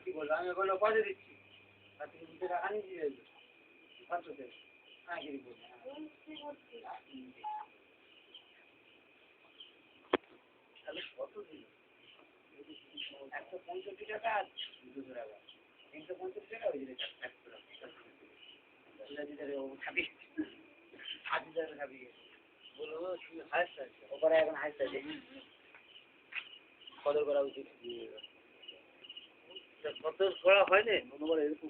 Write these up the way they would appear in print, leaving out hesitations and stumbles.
কি বলবো আমি বললো পয়সা দিচ্ছি আর তুমি 2 টাকা নিয়ে দিয়ে দিল 500 টাকা আগে বলবো তাহলে কত দিল 165 টাকা আর 200 টাকা 350 টাকা ওই যে খাবি 8000 খাবি বলবো হাইস্ট আছে ওপরে এখন হাইস্ট আছে কদর করা উচিত কদর করা হয়নি মনোবল এরকম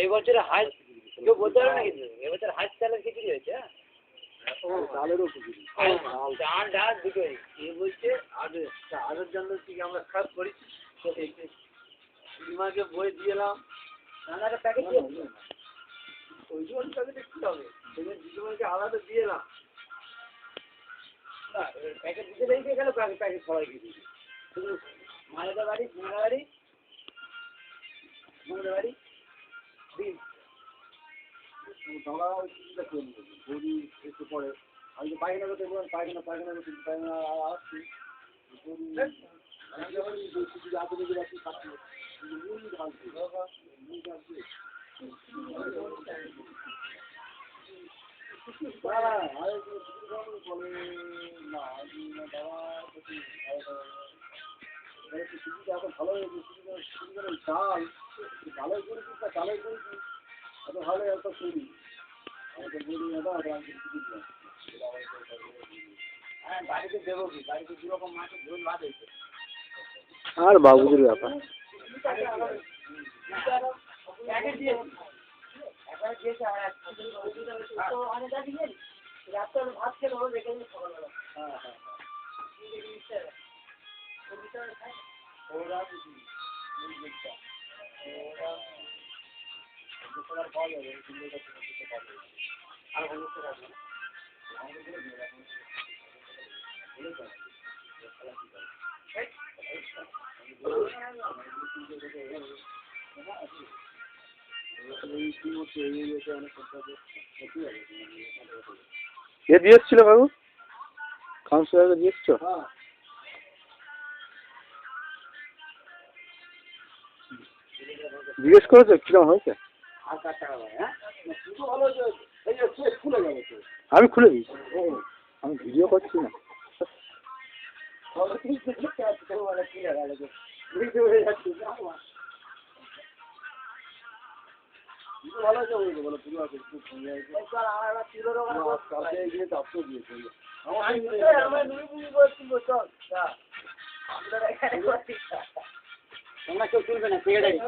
এই বছর হাইস্ট কেউ বলতে পারে না কিন্তু এবছর হাইস্ট চালের খিচুড়ি হয়েছে চালেরও খিচুড়ি চাল ডাল দুটোই এ বলছে আগের জন্য থেকে আমরা খারাপ করি বিমাকে বই দিয়ে এলাম নানাটা প্যাকেট দিয়ে ওই জন্য প্যাকেটে কী হবে বিমাকে আলাদা দিয়ে এলাম প্যাকেট দিতে দেখে গেল প্যাকেট সবাইকে দিয়ে শুধু মায়েদের বাড়ি মেয়েরা বাড়ি মেয়েদের বাড়ি দিন দাঁড়া যদি একটু পরে আমি তো পায়খানা করতে পায়খানা করতে পায়খানা আসছি এখন ভালো হয়েছে চাল চালের করেছি তা চালের করেছি এত ভালো একটা করি হ্যাঁ বাড়িতে দেবো কি বাড়িতে 2 রকম মাছের ঝোল ভাত হয়েছে আর বাবুদের ব্যাপার প্যাকেট দিয়েছি একবার দিয়েছে আর অনেকটা দিয়ে রাত্রে ভাত খেলো রেখে দিয়ে সকালবেলা হ্যাঁ হ্যাঁ ওরা পাওয়া যাবে আর অবশ্যই রাখবে এ দিয়ে এসছিল বাবু কাউন্সিলরকে দিয়ে এসছো জিজ্ঞেস করেছো কিরকম হয়েছে আমি খুলে দিই আমি ভিডিও করছি না ভালো হয়েছে বলো পুরো আছে তোমরা কেউ তুলবে না সেক্রেটারি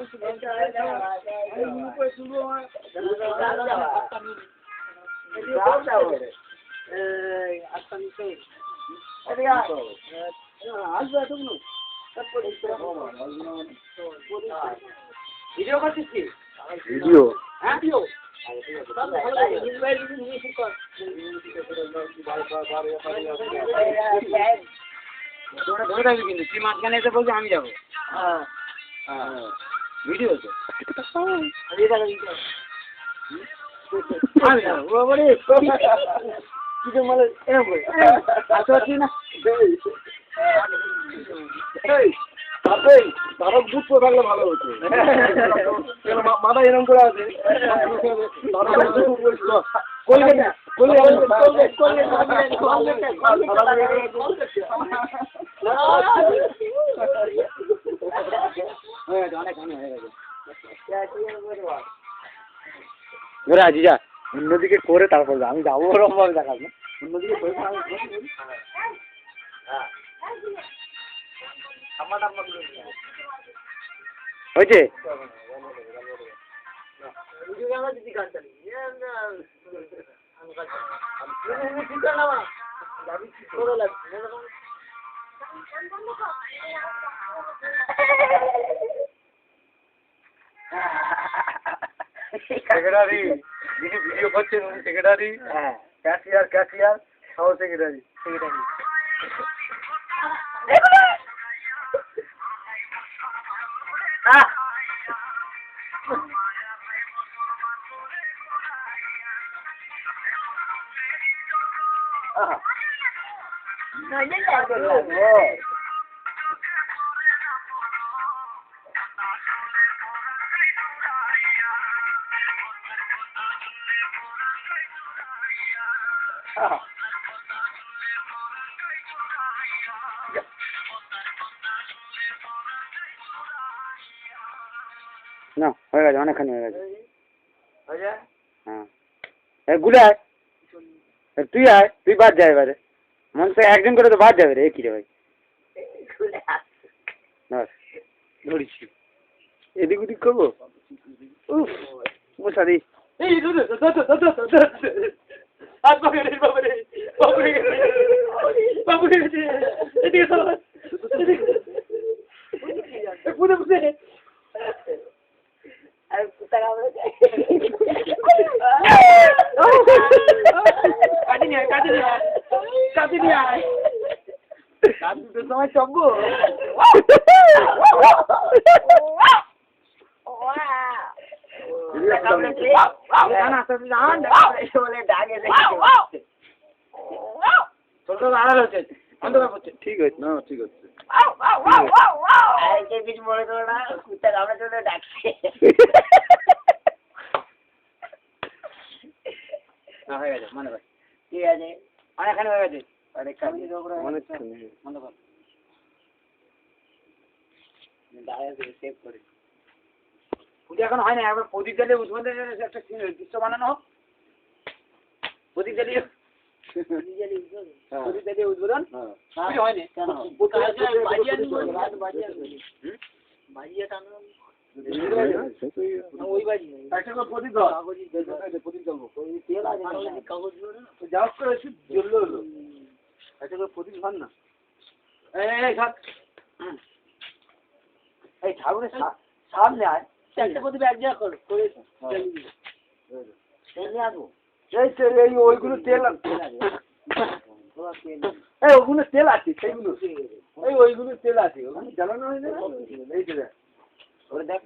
ভিডিও করছিস কি ভিডিও ভিডিও কিন্তু তুই মাঝখানে এসে বলছি আমি যাবো ভিডিও তো কিছু মানে তারা বুঝতে থাকলে ভালো হতো মাথা এরকম করে আছে আজিজা অন্যদিকে করে তারপর আমি যাবো ওরকম ভাবে দেখাব না অন্যদিকে করে হয়েছে সেক্রেটারি যিনি ভিডিও করছেন উনি সেক্রেটারি হ্যাঁ ক্যাশিয়ার সহ সেক্রেটারি না হয়ে গেছে, অনেকখানি হয়ে গেছে। হ্যাঁ গুলে আয়, তুই আয়, তুই বাদ যা এবারে। মন তো একজন করে তো বাদ যাবে রে, কি রে ভাই। ধরেছি এদিক ওদিক করবো। উফ মশারি সময় চব্বো ঠিক আছে না, ঠিক আছে কিছু মনে করো না, কুত্তা কামড়ে চলে ডাকছে। হয়ে গেছে মনে কর, ঠিক আছে অনেকখানি হয়ে গেছে। পুজো এখন হয় না, একবার প্রদীপ জ্বালিয়ে উদ্বোধন একটা দৃশ্য বানানো হোক। প্রদীপ জ্বালিয়ে উদ্বোধন হয়নি ওই বাজি প্রদীপ যাওয়ার করে জ্বললো হলো একটা করে প্রদীপ ভান না। এই ঠাকুরের সামনে আয়, একটা প্রদীপ এক জায়গা করে আসবো। এই ওইগুলো তেল এই ওগুলো তেল আছে, সেইগুলো এই ওইগুলো তেল আছে, ওগুলো জ্বালানো হয় না। এই যে ওরা দেখ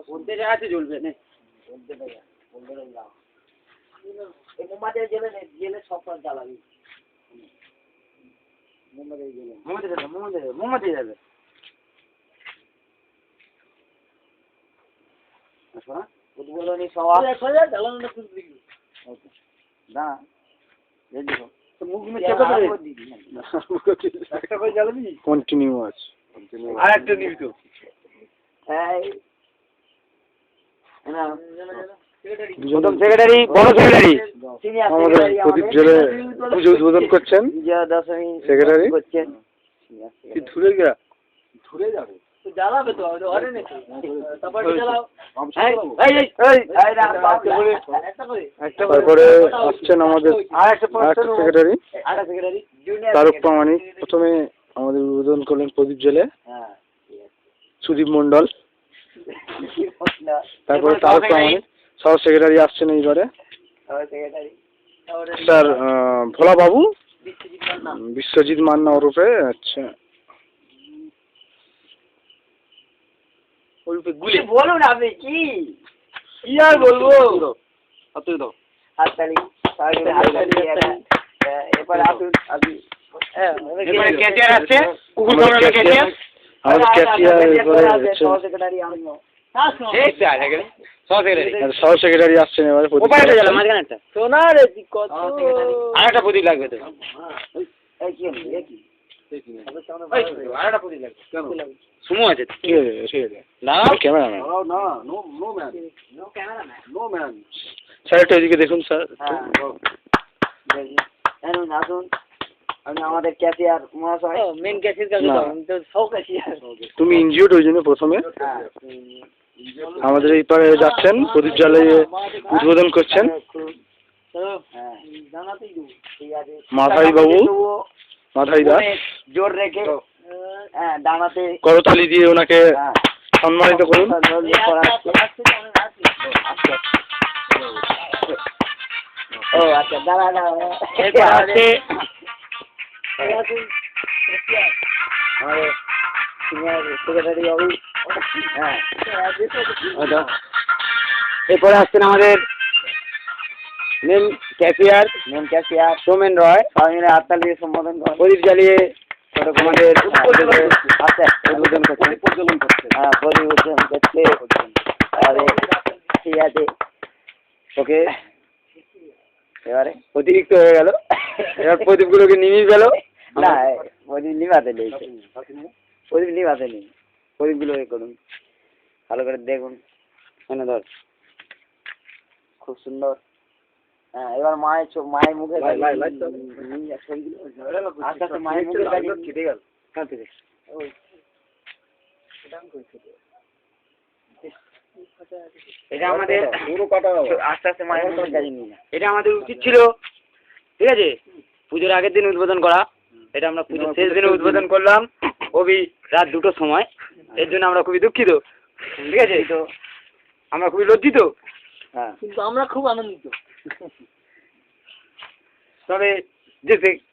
বলতে জায়গা আছে জ্বলবে না, এই মোমবাতি জেলে জেলে সব জ্বালাবি। মোমবাতি যাবে উদ্বোধনী সভা না কন্টিনিউ আছে আর একটা নিবি তো। প্রথম সেক্রেটারি, বড় সেক্রেটারি আমাদের প্রদীপ জেলে পুজো উদ্বোধন করছেন। সেক্রেটারি করছেন, ধুরে গিয়া ধুরে যাবে জ্বালাবে তো তারপরে আসছেন আমাদের সেক্রেটারি তারক প্রামাণিক। প্রথমে আমাদের উদ্বোধন করলেন প্রদীপ জেলে সুদীপ মন্ডল, তারপরে তারক প্রামাণিক। সব সেক্রেটারি আসছেন এইবারে স্যার ভোলা বাবু, বিশ্বজিৎ মান্না ওরফে, আচ্ছা বলুন আপনি কি আর বলবো। হাততালি এবার আসুন আপনি। ক্যাশিয়ার আসছে, আমাদের ক্যাশিয়ার সহ সেক্রেটারি আসছেন এবারে। সোনার আর একটা প্রদীপ লাগবে তো, সুমো আছে ঠিক আছে না ক্যামেরাম্যান স্যার একটু এদিকে দেখুন স্যার। আসুন আপনি আমাদের ক্যাশিয়ার মহাশয়, মেন ক্যাশিয়ার। তুমি ইনজিওর্ড ওই জন্য প্রথমে আমাদের এই পারে যাচ্ছেন, প্রদীপ জ্বালিয়ে উদ্বোধন করছেন মাধাই বাবু, মাধাই দাস। জোর রেখে ডানাতে করতালি দিয়ে ওনাকে সম্মানিত করুন। ও আচ্ছা দাঁড়া দাঁড়া, সেক্রেটারি বাবু। হ্যাঁ এরপরে আসছেন আমাদের মেন ক্যাশিয়ার সোমেন রয়। সবাই মিলে হাততালি দিয়ে সম্বোধন করে প্রদীপ জ্বালিয়ে আমাদের উদ্বোধন করছে। হ্যাঁ প্রদীপ উদ্বোধন করছে, ঠিক আছে। ওকে এবারে অতিরিক্ত হয়ে গেল, এবার প্রদীপগুলোকে নিমিয়ে গেল। না প্রদীপ নিভাতে নেই, প্রদীপ নিভাতে নেই, প্রদীপগুলো এ করুন ভালো করে দেখুন। এনে ধর খুব সুন্দর। হ্যাঁ এবার মায়ের মুখে আস্তে আস্তে মায়ের মুখে কেটে গেল। এটা আমাদের আস্তে আস্তে মায়ের মুখে কাজে নিয়ে, এটা আমাদের উচিত ছিল, ঠিক আছে, পুজোর আগের দিন উদ্বোধন করা। এটা আমরা পুজোর শেষ দিনে উদ্বোধন করলাম কবি রাত 2টোর সময়। এর জন্য আমরা খুবই দুঃখিত, ঠিক আছে, তো আমরা খুবই লজ্জিত। হ্যাঁ কিন্তু আমরা খুব আনন্দিত। তবে যে